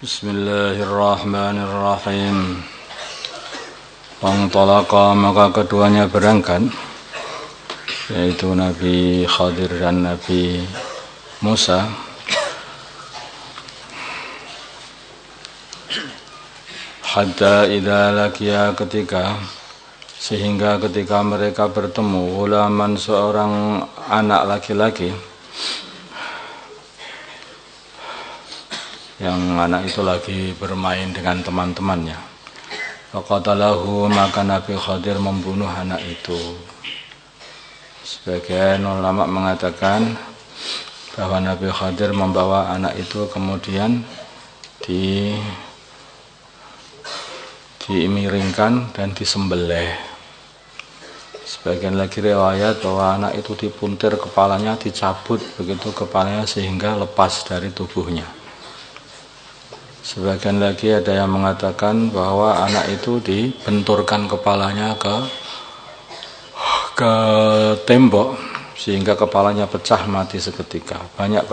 Bismillahirrahmanirrahim. Fantalaqa, maka keduanya berangkat, yaitu Nabi Khadir dan Nabi Musa. Hatta idza laqiya, sehingga ketika mereka bertemu ghulaman, seorang anak laki-laki, yang anak itu lagi bermain dengan teman-temannya. Faqatalahu, maka Nabi Khadir membunuh anak itu. Sebagian ulama mengatakan bahwa Nabi Khadir membawa anak itu kemudian dimiringkan dan disembelih. Sebagian lagi riwayat bahwa anak itu dipuntir kepalanya, dicabut begitu kepalanya sehingga lepas dari tubuhnya. Sebagian lagi ada yang mengatakan bahwa anak itu dibenturkan kepalanya ke tembok sehingga kepalanya pecah mati seketika. Banyak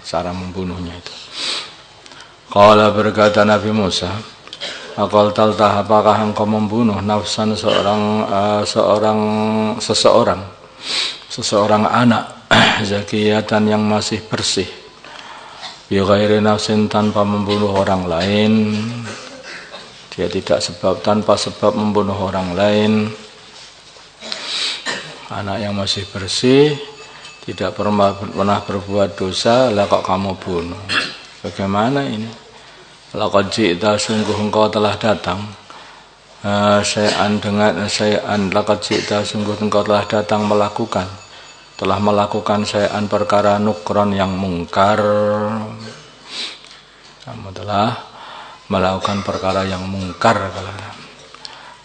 cara membunuhnya itu. Qala, berkata Nabi Musa, aqaltalta, apakah engkau membunuh nafsan seseorang anak zakiyatan yang masih bersih, bi ghairi nafsin, tanpa membunuh orang lain. Dia tidak tanpa sebab membunuh orang lain. Anak yang masih bersih, tidak pernah berbuat dosa, lah kok kamu bunuh? Bagaimana ini? Laqad ji'ta, sungguh engkau telah datang, laqad ji'ta, sungguh engkau telah datang melakukan syai'an, perkara nukron yang mungkar. Kamu telah melakukan perkara yang mungkar.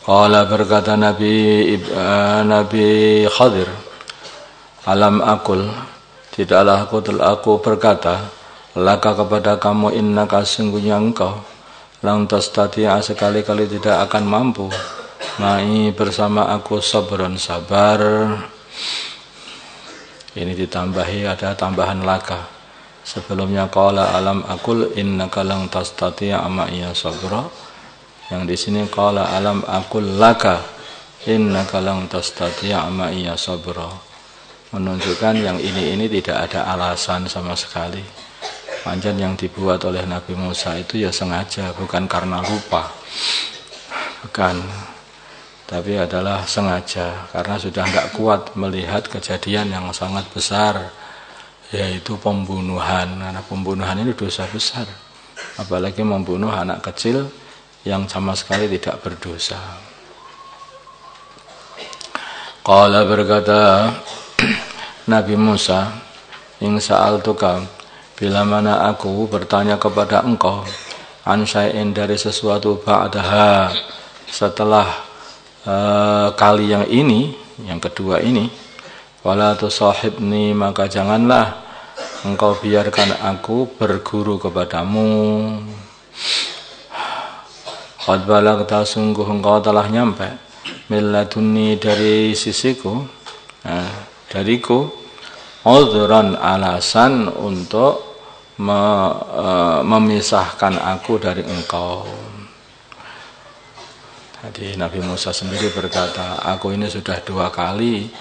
Qala, berkata Nabi Khadir, alam akul, tidaklah aku berkata, laka, kepada kamu, innaka, sungguhnya engkau, lang tastati'a, sekali-kali tidak akan mampu, ma'i, bersama aku, sabron, sabar. Ini ditambahi, ada tambahan laka. Sebelumnya qala alam akul innaka lang tastati'a ma'iya sabra. Yang di sini qala alam akul laka innaka lang tastati'a ma'iya sabra. Menunjukkan yang ini tidak ada alasan sama sekali. Pancen yang dibuat oleh Nabi Musa itu ya sengaja, bukan karena lupa. Bukan. Tapi adalah sengaja, karena sudah tidak kuat melihat kejadian yang sangat besar, yaitu pembunuhan. Karena pembunuhan ini dosa besar, apalagi membunuh anak kecil yang sama sekali tidak berdosa. Qala, berkata Nabi Musa, in sa'altuka, bila mana aku bertanya kepada engkau, an syai'in, dari sesuatu, ba'daha, setelah kali yang ini, yang kedua ini, wala tusahibni, maka janganlah engkau biarkan aku berguru kepadamu. Qad balagta, sungguh engkau telah nyampe, milladunni, dari sisiku, dariku, udhran, alasan untuk memisahkan aku dari engkau. Jadi Nabi Musa sendiri berkata, aku ini sudah 2 kali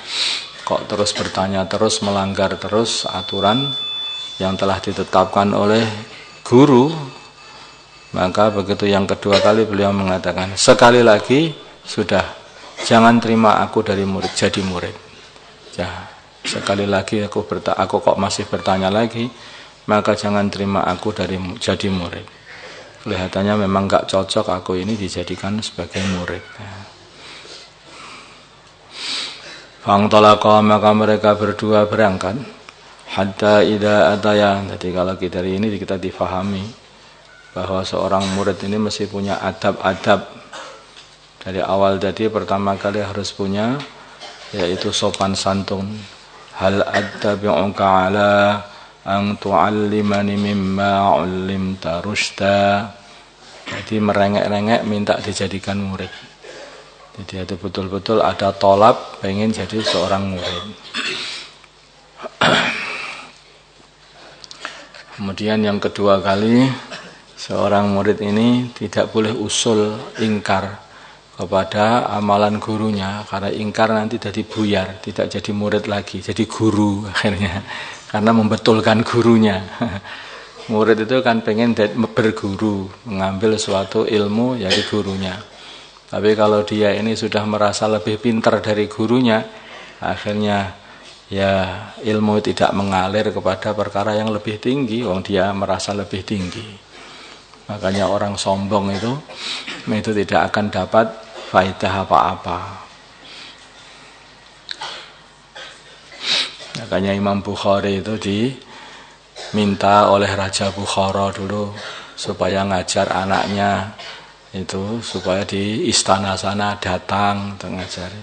kok terus bertanya terus, melanggar terus aturan yang telah ditetapkan oleh guru. Maka begitu yang kedua kali beliau mengatakan, sekali lagi sudah, jangan terima aku dari murid, jadi murid. Ya, sekali lagi aku kok masih bertanya lagi, maka jangan terima aku dari jadi murid. Kelihatannya memang gak cocok aku ini dijadikan sebagai murid. Fangtalaqa, maka mereka berdua berangkat, hatta idza ataya. Jadi kalau dari ini kita difahami bahwa seorang murid ini mesti punya adab-adab dari awal. Jadi pertama kali harus punya, yaitu sopan santun. Hal attabi'uka ala ang tu'allimani mimma 'ullimta rusyda. Jadi merengek-rengek minta dijadikan murid. Jadi itu betul-betul ada tolab pengen jadi seorang murid. Kemudian yang kedua kali, seorang murid ini tidak boleh usul ingkar kepada amalan gurunya, karena ingkar nanti jadi buyar, tidak jadi murid lagi, jadi guru akhirnya, karena membetulkan gurunya. Murid itu kan pengen berguru, mengambil suatu ilmu dari gurunya. Tapi kalau dia ini sudah merasa lebih pintar dari gurunya, akhirnya ya ilmu tidak mengalir kepada perkara yang lebih tinggi, wong dia merasa lebih tinggi. Makanya orang sombong itu tidak akan dapat faedah apa-apa. Makanya Imam Bukhari itu diminta oleh Raja Bukhara dulu supaya ngajar anaknya itu, supaya di istana sana datang untuk ngajari.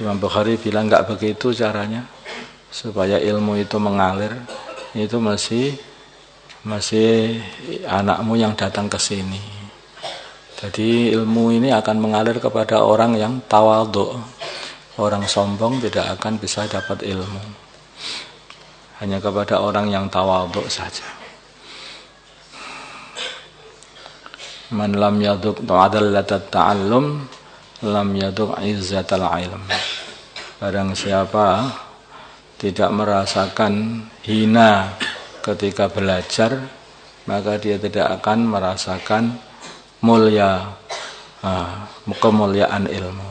Imam Bukhari bilang enggak begitu caranya. Supaya ilmu itu mengalir, itu masih anakmu yang datang ke sini. Jadi ilmu ini akan mengalir kepada orang yang tawadhu. Orang sombong tidak akan bisa dapat ilmu. Hanya kepada orang yang tawadhu saja. Man lam yaduk ta'adallatat ta'allum lam yaduk izzatal ilm. Barang siapa tidak merasakan hina ketika belajar, maka dia tidak akan merasakan kemuliaan ilmu.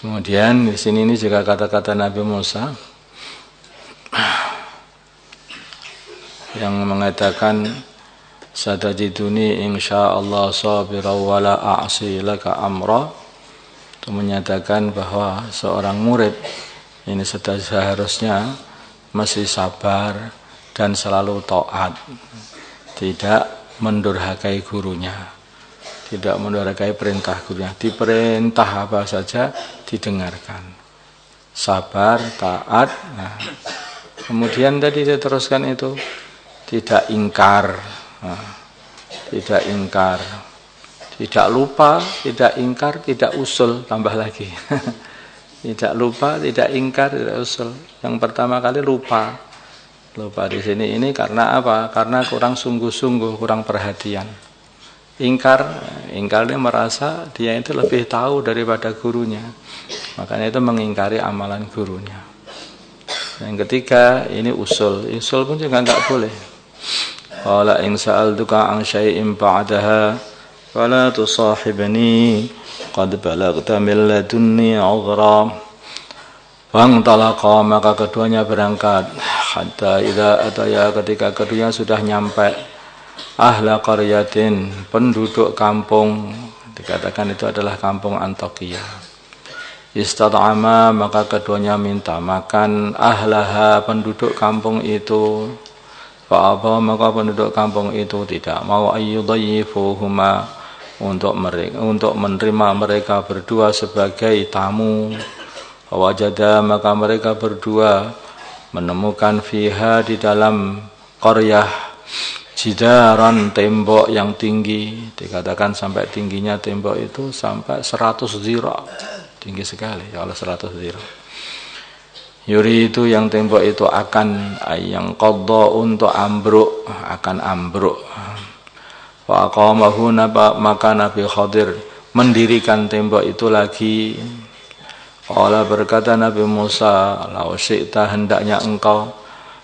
Kemudian di sini ini juga kata-kata Nabi Musa yang mengatakan satajiduni insyaallah sabira wala a'si laka amra. Itu menyatakan bahwa seorang murid ini seharusnya masih sabar dan selalu taat, tidak mendurhakai gurunya, tidak mendurhakai perintah gurunya. Diperintah apa saja didengarkan, sabar, taat. Nah, kemudian tadi saya teruskan itu tidak ingkar, tidak ingkar. Tidak lupa, tidak ingkar, tidak usul, tambah lagi. Tidak lupa, tidak ingkar, tidak usul. Yang pertama kali lupa. Lupa di sini ini karena apa? Karena kurang sungguh-sungguh, kurang perhatian. Ingkar dia merasa dia itu lebih tahu daripada gurunya. Makanya itu mengingkari amalan gurunya. Yang ketiga, ini usul. Usul pun juga enggak boleh. Qala in sa'altuka an syai'in ba'daha fala tusahibni qad balagta min ladunni 'udhra. Fantalaqa, maka keduanya berangkat. Hatta idza ataya, ketika keduanya sudah nyampe ahla qaryatin, penduduk kampung, dikatakan itu adalah kampung Antakia. Istad'ama, maka keduanya minta makan ahlaha, penduduk kampung itu. Fa'aba, maka penduduk kampung itu tidak mau ayyudayyifuhuma, untuk menerima mereka berdua sebagai tamu. Wajada, maka mereka berdua menemukan fiha, di dalam qaryah, jidaran, tembok yang tinggi. Dikatakan sampai tingginya tembok itu sampai 100 zira, tinggi sekali kalau 100 zira. Yuri itu yang tembok itu akan yang qadha, untuk ambruk, akan ambruk. Wa aqamahu, maka Nabi Khadir mendirikan tembok itu lagi. Qala, berkata Nabi Musa, lau syi'ta, hendaknya engkau,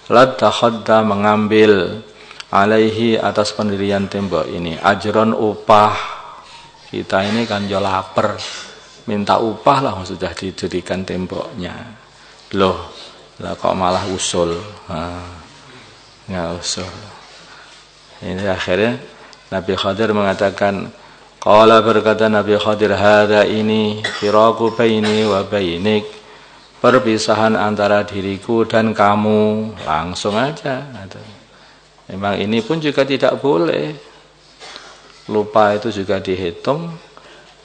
latakhadda, mengambil, alaihi, atas pendirian tembok ini, ajron, upah. Kita ini kan jo lapar, minta upah lah, sudah didirikan temboknya. Loh, lah kok malah usul. Nggak usul. Ini akhirnya Nabi Khadir mengatakan, qala, berkata Nabi Khadir, hadza, ini firaqu baini wa bainik, perpisahan antara diriku dan kamu. Langsung aja. Memang ini pun juga tidak boleh. Lupa itu juga dihitung.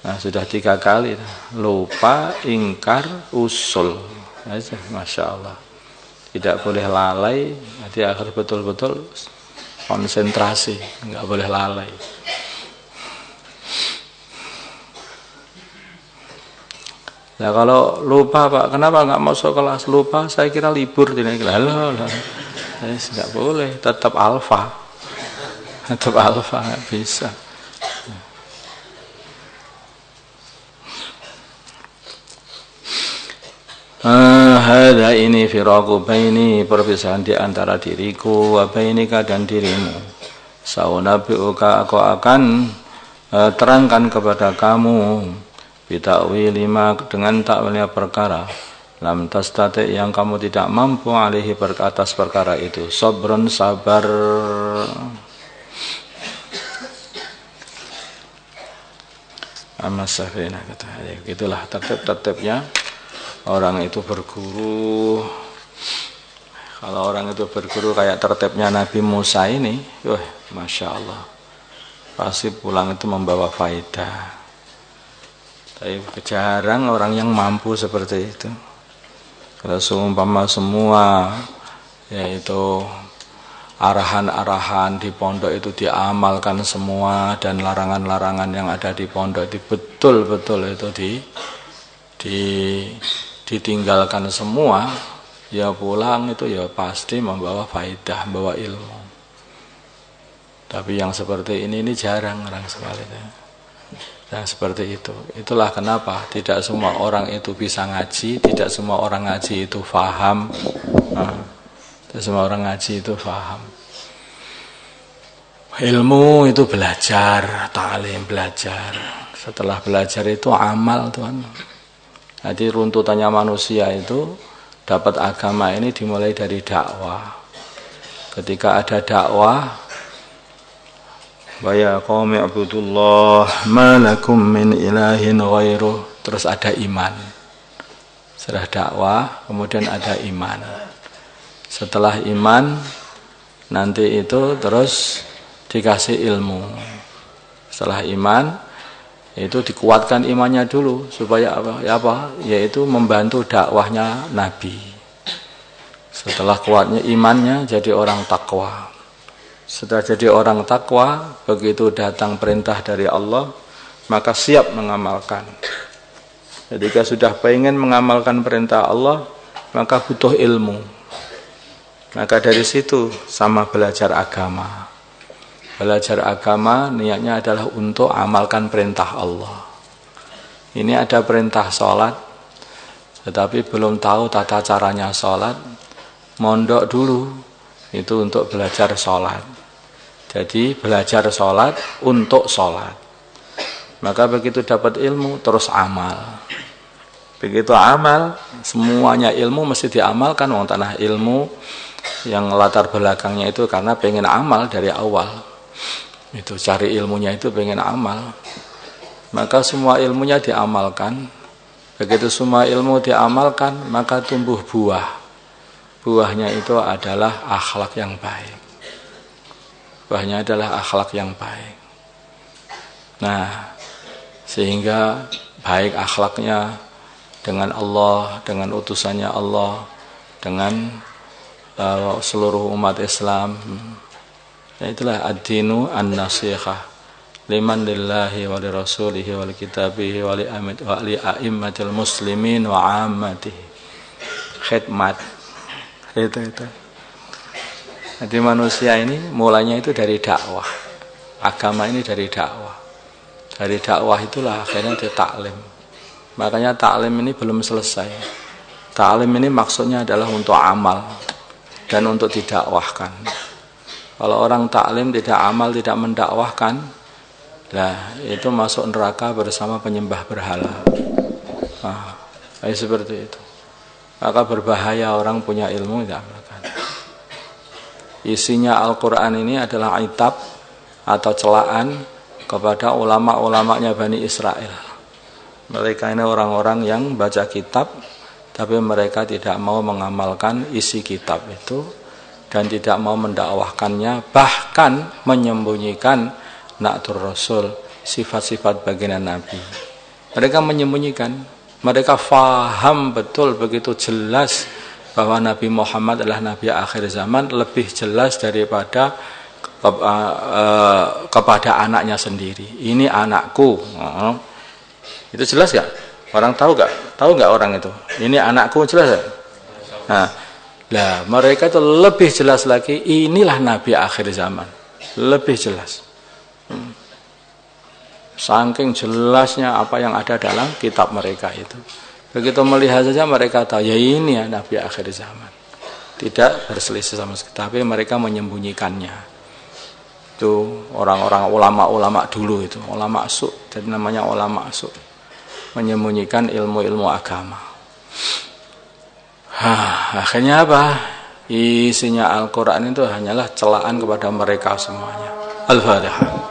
Nah, sudah 3 kali. Lupa, ingkar, usul. Masya Allah. Tidak boleh lalai. Nanti akhir betul-betul konsentrasi, nggak boleh lalai. Nah kalau lupa Pak, kenapa nggak masuk kelas? Lupa, saya kira libur. Lah, nggak boleh, tetap alfa. Tetap alfa, nggak bisa. Hadza ini firaqu baini, perpisahan di antara diriku wa bainika dan dirimu. Saunabiuka, aku akan terangkan kepada kamu bita'wil lima, dengan takwilnya perkara lam tastati, yang kamu tidak mampu alaihi, atas perkara itu. Sabrun, sabar. Amma safina, kata. Itulah tertib-tertibnya orang itu berguru. Kalau orang itu berguru kayak tertibnya Nabi Musa ini, Masya Allah, pasti pulang itu membawa faedah. Tapi jarang orang yang mampu seperti itu. Kalau seumpama semua yaitu arahan-arahan di pondok itu diamalkan semua, dan larangan-larangan yang ada di pondok itu betul-betul itu ditinggalkan semua, ya pulang itu ya pasti membawa faedah, membawa ilmu. Tapi yang seperti ini jarang orang sekali. Yang seperti itu. Itulah kenapa tidak semua orang itu bisa ngaji, tidak semua orang ngaji itu faham. Tidak semua orang ngaji itu faham. Ilmu itu belajar, ta'lim, belajar. Setelah belajar itu amal, Tuhan. Jadi runtutannya manusia itu dapat agama ini dimulai dari dakwah. Ketika ada dakwah, wa ya qaumi ibudullah ma lakum min ilahin ghairuh, terus ada iman. Setelah dakwah kemudian ada iman. Setelah iman nanti itu terus dikasih ilmu. Setelah iman itu dikuatkan imannya dulu supaya apa? Yaitu membantu dakwahnya Nabi. Setelah kuatnya imannya jadi orang takwa. Setelah jadi orang takwa, begitu datang perintah dari Allah, maka siap mengamalkan. Ketika sudah pengen mengamalkan perintah Allah, maka butuh ilmu. Maka dari situ sama belajar agama. Belajar agama niatnya adalah untuk amalkan perintah Allah. Ini ada perintah sholat, tetapi belum tahu tata caranya sholat, mondok dulu itu untuk belajar sholat. Jadi belajar sholat untuk sholat. Maka begitu dapat ilmu terus amal. Begitu amal, semuanya ilmu mesti diamalkan. Wong tanah ilmu yang latar belakangnya itu karena pengen amal dari awal. Itu cari ilmunya itu pengen amal. Maka semua ilmunya diamalkan. Begitu semua ilmu diamalkan, maka tumbuh buah. Buahnya itu adalah akhlak yang baik. Buahnya adalah akhlak yang baik. Nah, sehingga baik akhlaknya dengan Allah, dengan utusannya Allah, dengan seluruh umat Islam. Ya, itulah ad-dinu an-nasihah liman lillahi wa li rasulihi wa li kitabihi wa li a'immatil muslimin wa ammatihi. Khidmat. Itu. Jadi manusia ini mulanya itu dari dakwah. Agama ini dari dakwah. Dari dakwah itulah akhirnya dia taklim. Makanya taklim ini belum selesai. Taklim ini maksudnya adalah untuk amal dan untuk didakwahkan. Kalau orang taklim tidak amal, tidak mendakwahkan, lah itu masuk neraka bersama penyembah berhala. Seperti itu. Maka berbahaya orang punya ilmu tidak amalkan. Isinya Al-Quran ini adalah itab atau celaan kepada ulama-ulamanya Bani Israel. Mereka ini orang-orang yang baca kitab, tapi mereka tidak mau mengamalkan isi kitab itu dan tidak mau mendakwahkannya, bahkan menyembunyikan na'tur Rasul, sifat-sifat baginda Nabi. Mereka menyembunyikan. Mereka faham betul begitu jelas bahwa Nabi Muhammad adalah Nabi akhir zaman, lebih jelas daripada kepada anaknya sendiri. Ini anakku. Itu jelas gak? Orang tahu nggak orang itu? Ini anakku, jelas. Nah, lah mereka itu lebih jelas lagi. Inilah Nabi akhir zaman, lebih jelas. Saking jelasnya apa yang ada dalam kitab mereka itu. Begitu melihat saja mereka tahu ya ini ya Nabi akhir zaman. Tidak berselisih sama sekali, tapi mereka menyembunyikannya. Itu orang-orang ulama-ulama dulu itu, ulama su', jadi namanya ulama su'. Menyembunyikan ilmu-ilmu agama. Akhirnya apa? Isinya Al-Quran itu hanyalah celaan kepada mereka semuanya. Al-Fatihah.